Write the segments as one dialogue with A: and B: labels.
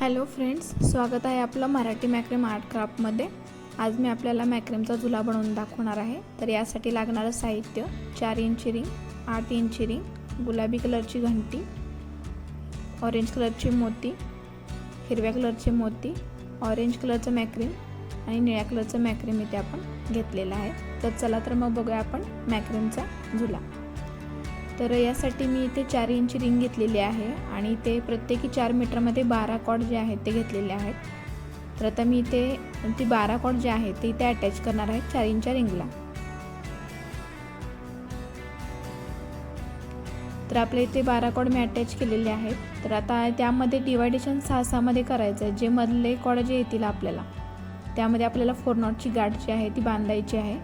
A: Hello friends, स्वागत आहे आपलं मराठी मॅक्रम आर्ट क्राफ्टमध्ये। आज मी आपल्याला मॅक्रमचा झुला बनवून दाखवणार आहे। तर यासाठी लागणारं साहित्य 4 इंची रिंग, 8 इंची रिंग, गुलाबी कलरची घंटी, ऑरेंज कलरचे मोती, हिरव्या कलरचे मोती, ऑरेंज कलरचं मॅक्रम आणि निळ्या कलरचं मॅक्रम इथे आपण घेतलेलं आहे। तर चला तर मग बघूया आपण मॅक्रमचा झुला। तर यासाठी मी इथे 4 इंची रिंग घेतलेली आहे आणि ते प्रत्येकी 4 मीटरमध्ये 12 कॉर्ड जे आहेत ते घेतलेले आहेत। तर आता मी इथे ती 12 कॉर्ड जे आहेत ते इथे अटॅच करणार आहे 4 इंच्या रिंगला। तर आपल्या इथे 12 कॉर्ड मी अटॅच केलेले आहेत। तर आता त्यामध्ये डिवायडेशन 6-6 मध्ये करायचं आहे। जे मधले कॉर्ड जे येतील आपल्याला त्यामध्ये आपल्याला 4 नॉटची गाठ जी आहे ती बांधायची आहे।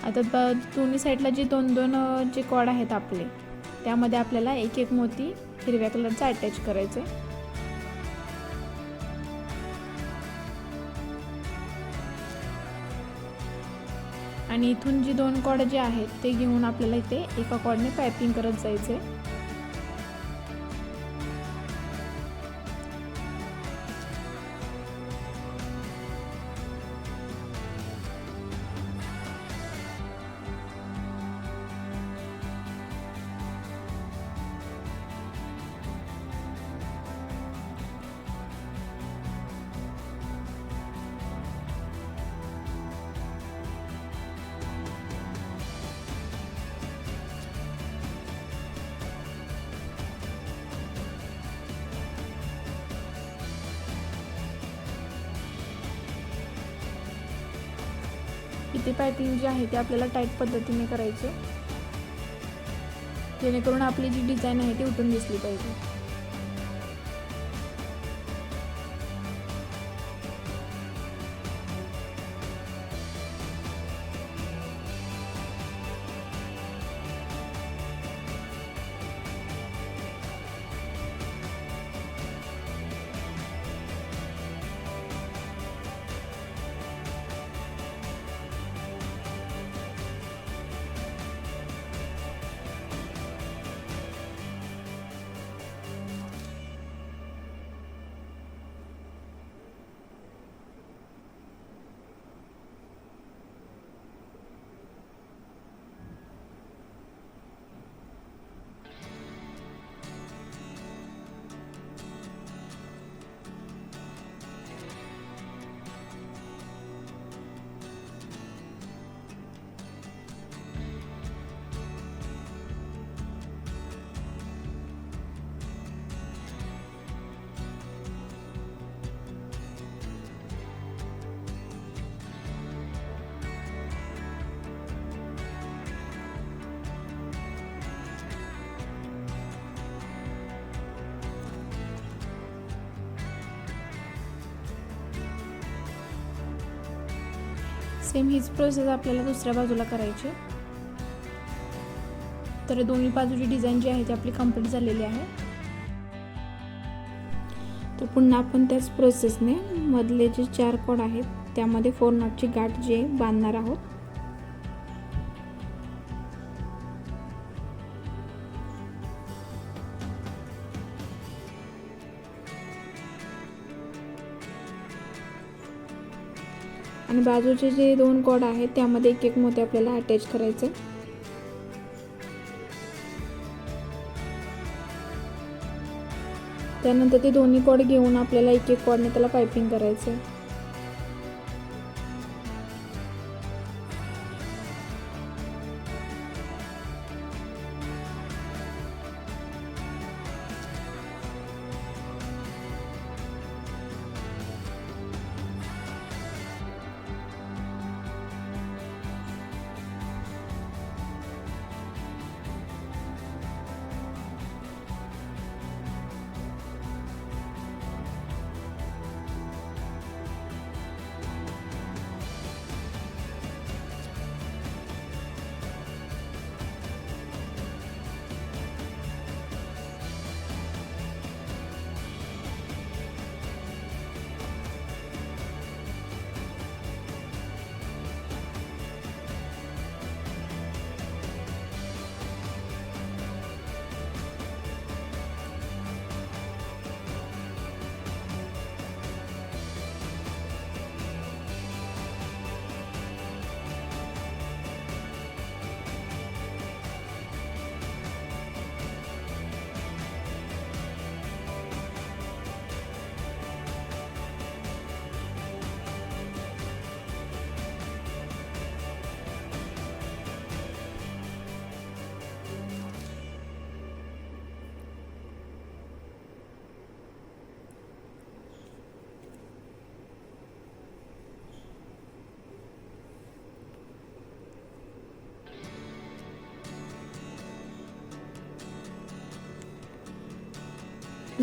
A: आता दोन्ही साईडला जे दोन जे कॉर्ड आहेत आपले त्यामध्ये आपल्याला एक एक मोती हिरव्या कलरचा अटॅच करायचे। आणि इथून जी 2 कॉर्ड जे आहेत ते घेऊन आपल्याला इथे एका कॉर्डने पायपिंग करत जायचे। इथे पायपिंग जी आहे ती आपल्याला टाईट पद्धतीने करायची, जेणेकरून आपली जी डिझाइन आहे ती उठून दिसली पाहिजे। सेम हीच प्रोसेस आपल्याला दुसऱ्या बाजूला करायची। तर दोन्ही बाजूची डिझाइन जी आहे ती आपली कंप्लीट झालेली आहे। तर पुन्हा आपण त्याच प्रोसेसने मधले जे 4 कॉर्ड आहेत त्यामध्ये 4 नॉटची गाठ जी आहे बांधणार आहोत। आणि बाजूचे जे 2 कॉर्ड आहेत त्यामध्ये एक एक मोती आपल्याला अटॅच करायचे। त्यानंतर ते दोन्ही कॉर्ड घेऊन आपल्याला एक एक कॉर्डने त्याला पायपिंग करायचे।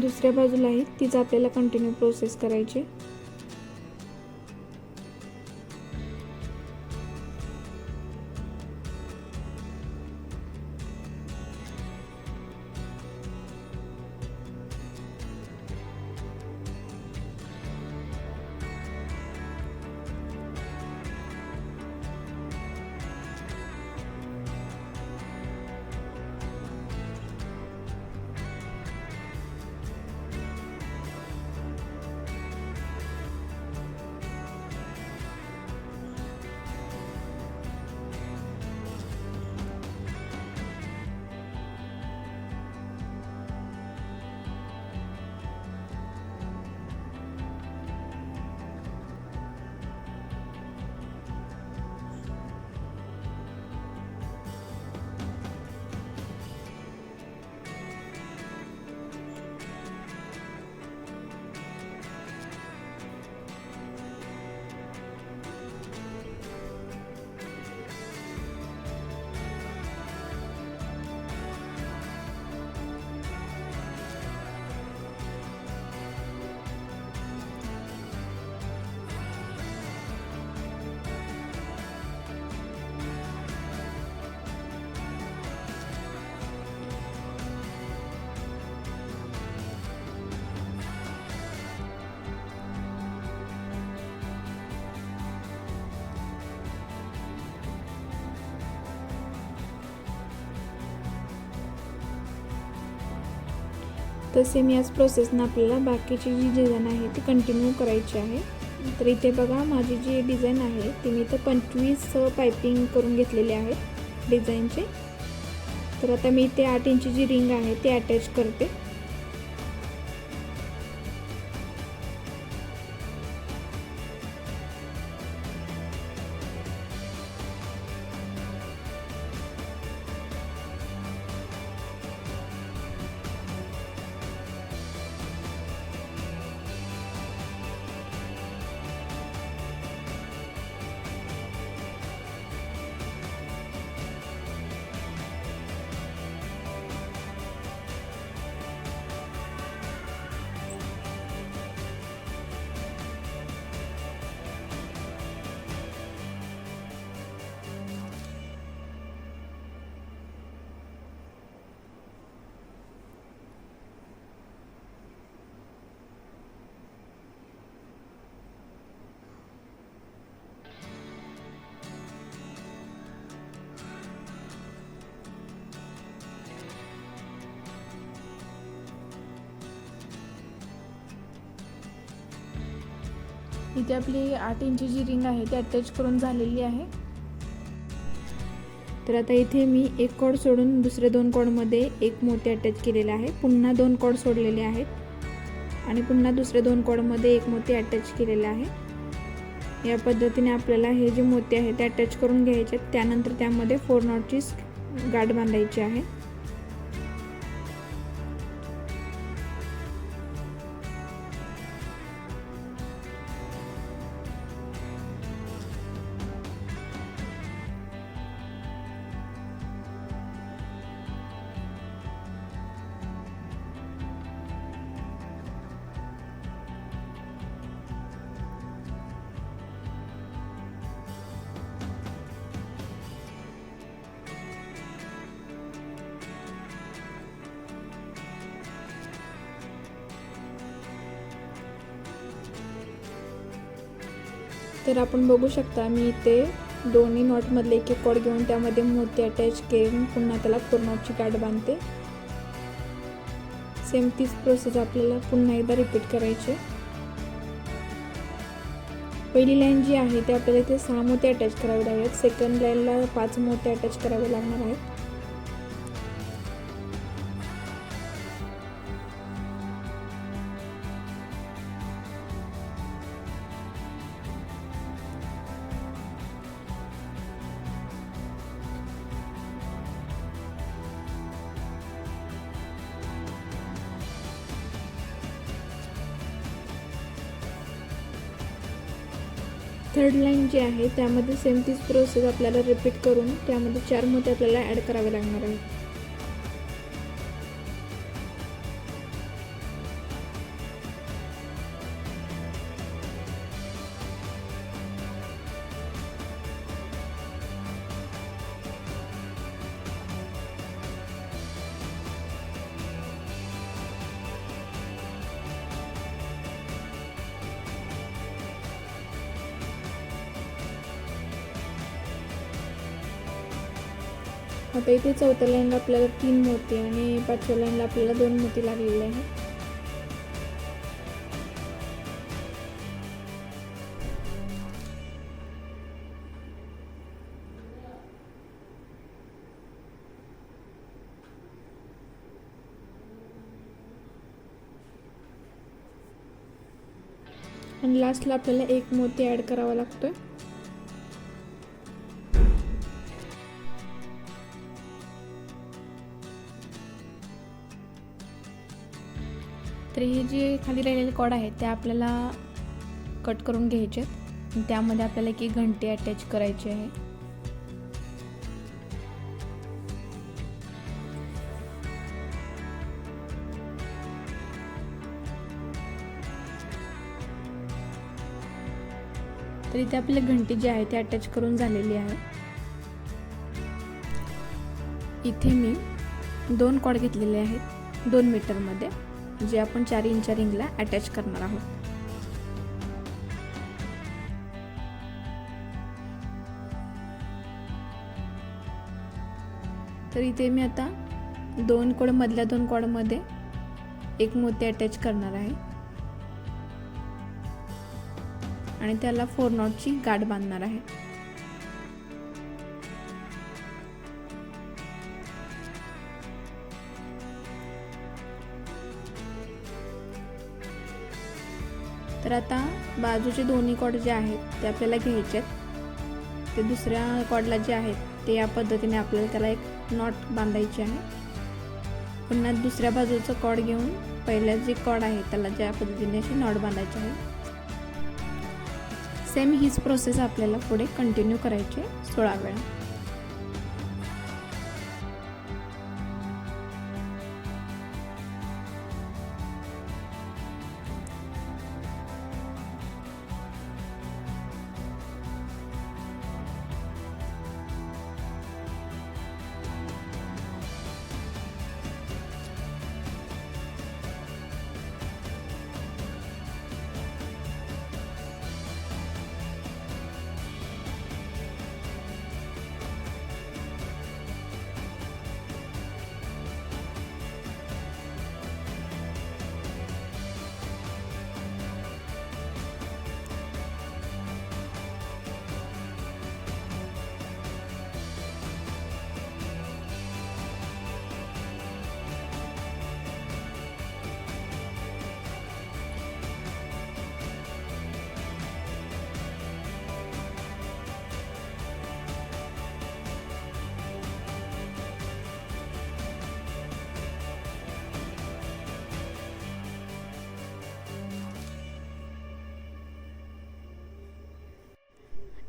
A: दुसऱ्या बाजूलाही तीच आपल्याला कंटिन्यू प्रोसेस करायची. तर सेम याच प्रोसेसनं आपल्याला बाकीची जी डिझाईन आहे ती कंटिन्यू करायची आहे. तर इथे बघा माझी जी डिझाईन आहे ती मी इथं 25 पायपिंग करून घेतलेले आहेत डिझाईनचे. तर आता मी इथे 8 इंची जी रिंग आहे ती अटॅच करते. इथे आपली 8 इंची जी रिंग आहे ती अटॅच करून झालेली आहे. तर आता इथे मी एक कॉर्ड सोडून दुसरे 2 कॉर्डमध्ये एक मोती अटॅच केलेला आहे. पुन्हा 2 कॉर्ड सोडलेले आहेत आणि पुन्हा दुसरे 2 कॉर्डमध्ये एक मोती अटॅच केलेला आहे. या पद्धतीने आपल्याला हे जे मोती आहे ते अटॅच करून घ्यायचे. त्यानंतर त्यामध्ये 4 नॉटची गाठ बांधायची आहे. तर आपण बघू शकता मी इथे दोन्ही नॉटमधले एक एक कॉर्ड घेऊन त्यामध्ये मोती अटॅच करून पुन्हा त्याला 4 नॉटची गाठ बांधते. सेम तीच प्रोसेस आपल्याला पुन्हा एकदा रिपीट करायची. पहिली लाईन जी आहे ते आपल्याला इथे 6 मोती अटॅच करावे लागतात. सेकंड लाईनला 5 मोती अटॅच करावे लागणार आहेत. थर्ड लाईन जी आहे त्यामध्ये सेम तीच प्रोसेस आपल्याला रिपीट करून त्यामध्ये 4 मोती आपल्याला ॲड करावे लागणार आहेत. आता इथे चौथ्या लाईनला आपल्याला 3 मोती आणि 5व्या लाईनला आपल्याला 2 मोती लागलेले आहेत. आणि लास्टला आपल्याला 1 मोती ॲड करावा लागतोय. तर हे जे खाली राहिलेले कॉर्ड आहेत ते आपल्याला कट करून घ्यायचे आहेत. त्यामध्ये आपल्याला एक घंटी अटॅच करायची आहे. तर इथे आपली घंटी जी आहे ती अटॅच करून झालेली आहे. इथे मी 2 कॉर्ड घेतलेले आहेत 2 मीटरमध्ये, जे आपण 4 इंच रिंगला अटॅच करणार आहोत. तर इथे मी आता 2 कॉर्ड मधल्या 2 कॉर्डमध्ये 1 मोती अटॅच करणार आहे आणि त्याला 4 नॉटची गाठ बांधणार आहे. तर आता बाजूचे दोन्ही कॉर्ड जे आहेत ते आपल्याला घ्यायचे आहेत. ते दुसऱ्या कॉर्डला जे आहेत ते या पद्धतीने आपल्याला त्याला एक नॉट बांधायची आहे. पुन्हा दुसऱ्या बाजूचं कॉर्ड घेऊन पहिल्या जे कॉर्ड आहे त्याला ज्या पद्धतीने अशी नॉट बांधायची आहे. सेम हीच प्रोसेस आपल्याला पुढे कंटिन्यू करायची 16 वेळा.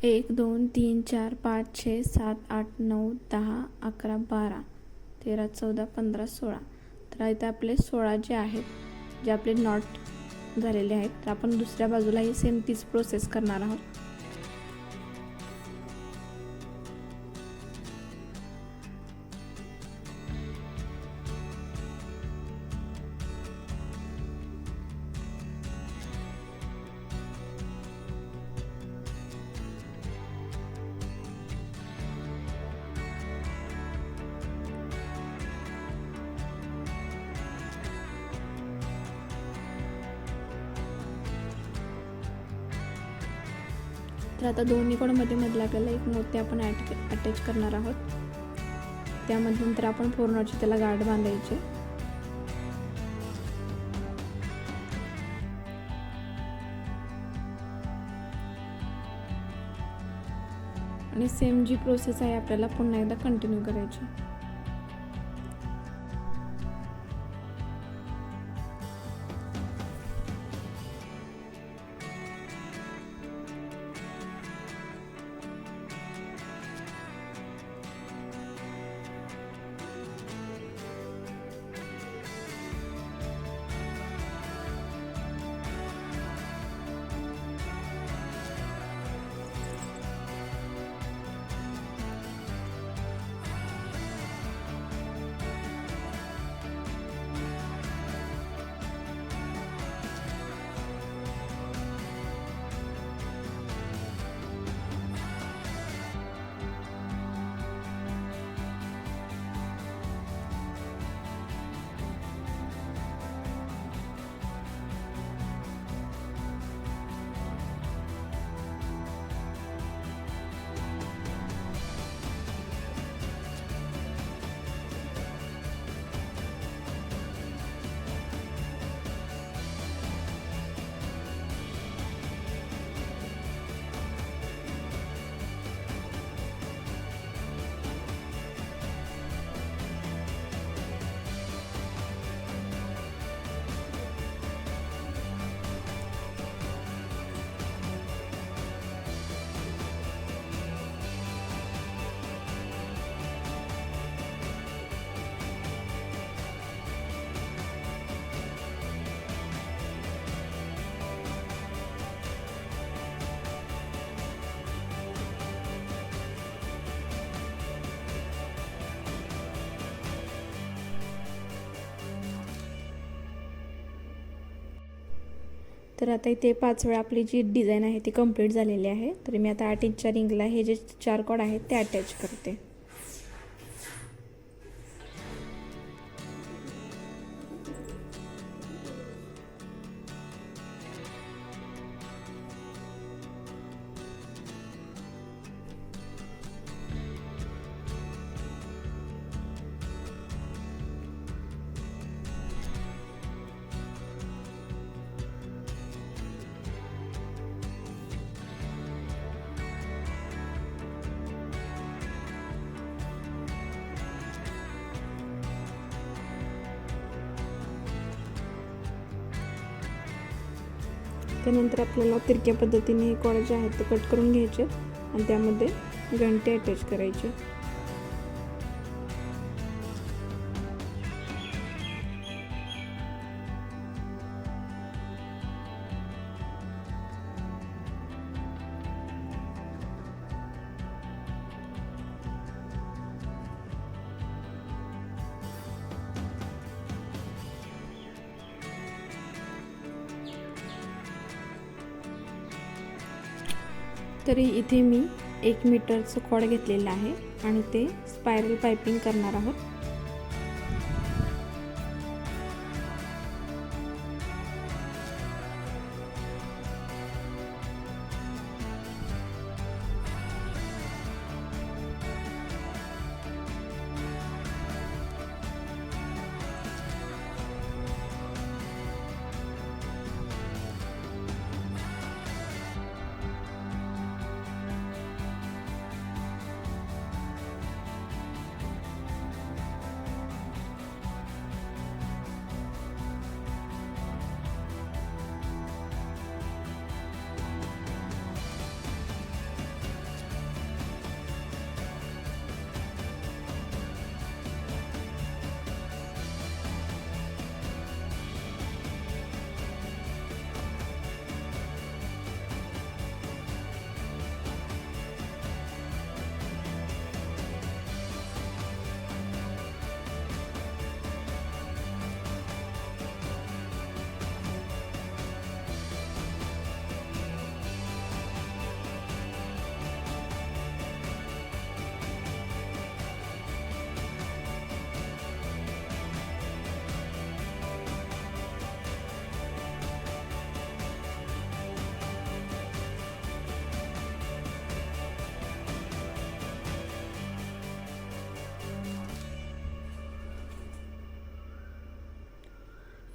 A: एक 2 3 4 5 6 7 8 9 10 11 12 13 14 15 16. तर इथे आपले 16 जे आहेत जे आपले नॉट झालेले आहेत. तर आपण दुसऱ्या बाजूलाही सेम तीच प्रोसेस करणार आहोत. तर आता दोन्ही कॉर्डमध्ये मधला आपल्याला 1 मोती आपण अटॅच करणार आहोत. त्यामध्ये नंतर आपण 4 नॉटची त्याला गाठ बांधायची. आणि सेम जी प्रोसेस आहे आपल्याला पुन्हा एकदा कंटिन्यू करायची. तर आता इथे 5 वेळा आपली जी डिझाईन आहे ती कंप्लीट झालेली आहे. तर मी आता 8 इंचच्या रिंगला हे जे 4 कॉर्ड आहेत ते अटॅच करते. त्यानंतर आपल्याला तिरक्या पद्धतीने हे कॉर्ड जे आहेत ते कट करून घ्यायचे आणि त्यामध्ये घंटे अटॅच करायचे. तरी इथे मी 1 मीटरचं कॉर्ड घेतलेलं आहे आणि ते स्पायरल पाइपिंग करणार आहोत.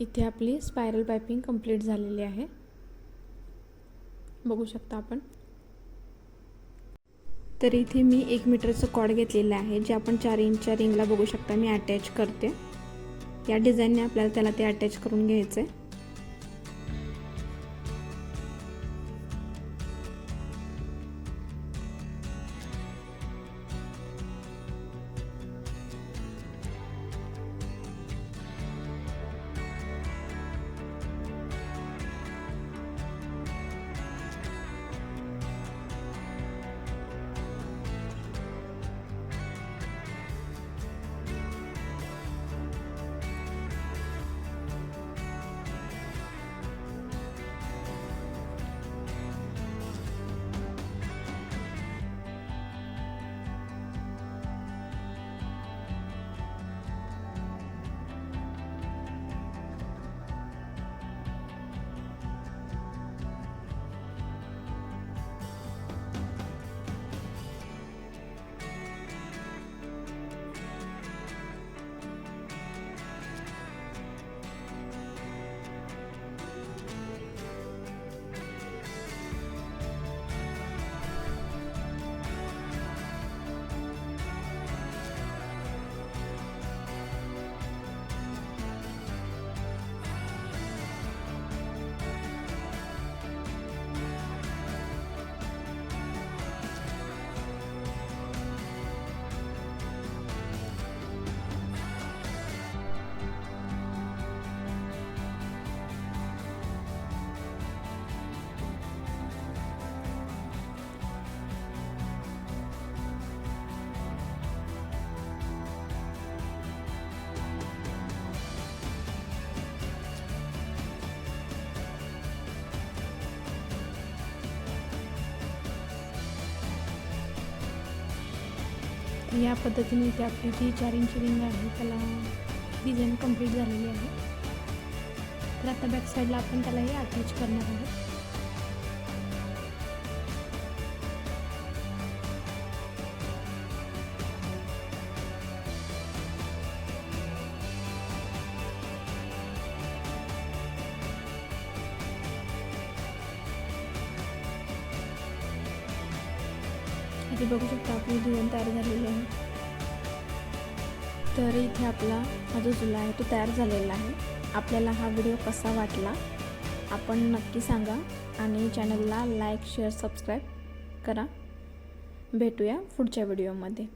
A: इथे आपली स्पायरल पाइपिंग कंप्लीट झालेली आहे, बघू शकता आपण. तर इथे मी 1 मीटरचं कॉर्ड घेतलेलं आहे जे आपण 4 इंचच्या रिंगला बघू शकता मी अटॅच करते. या डिझाईनने आपल्याला त्याला ते अटॅच करून घ्यायचं आहे. या पद्धतीने इथे आपली जी 4 इंची रिंग आहे त्याला डिझाईन कंप्लीट झालेली आहे. तर आता बॅक साईडला आपण त्याला हे अटॅच करणार आहोत. इथे बघू शकता आपली डिझाईन तयार झालेली आहे. तर इथे आपला हा जो झुला आहे तो तयार झालेला आहे. आपल्याला हा व्हिडिओ कसा वाटला आपण नक्की सांगा आणि चॅनलला लाईक शेअर सबस्क्राईब करा. भेटूया पुढच्या व्हिडिओमध्ये.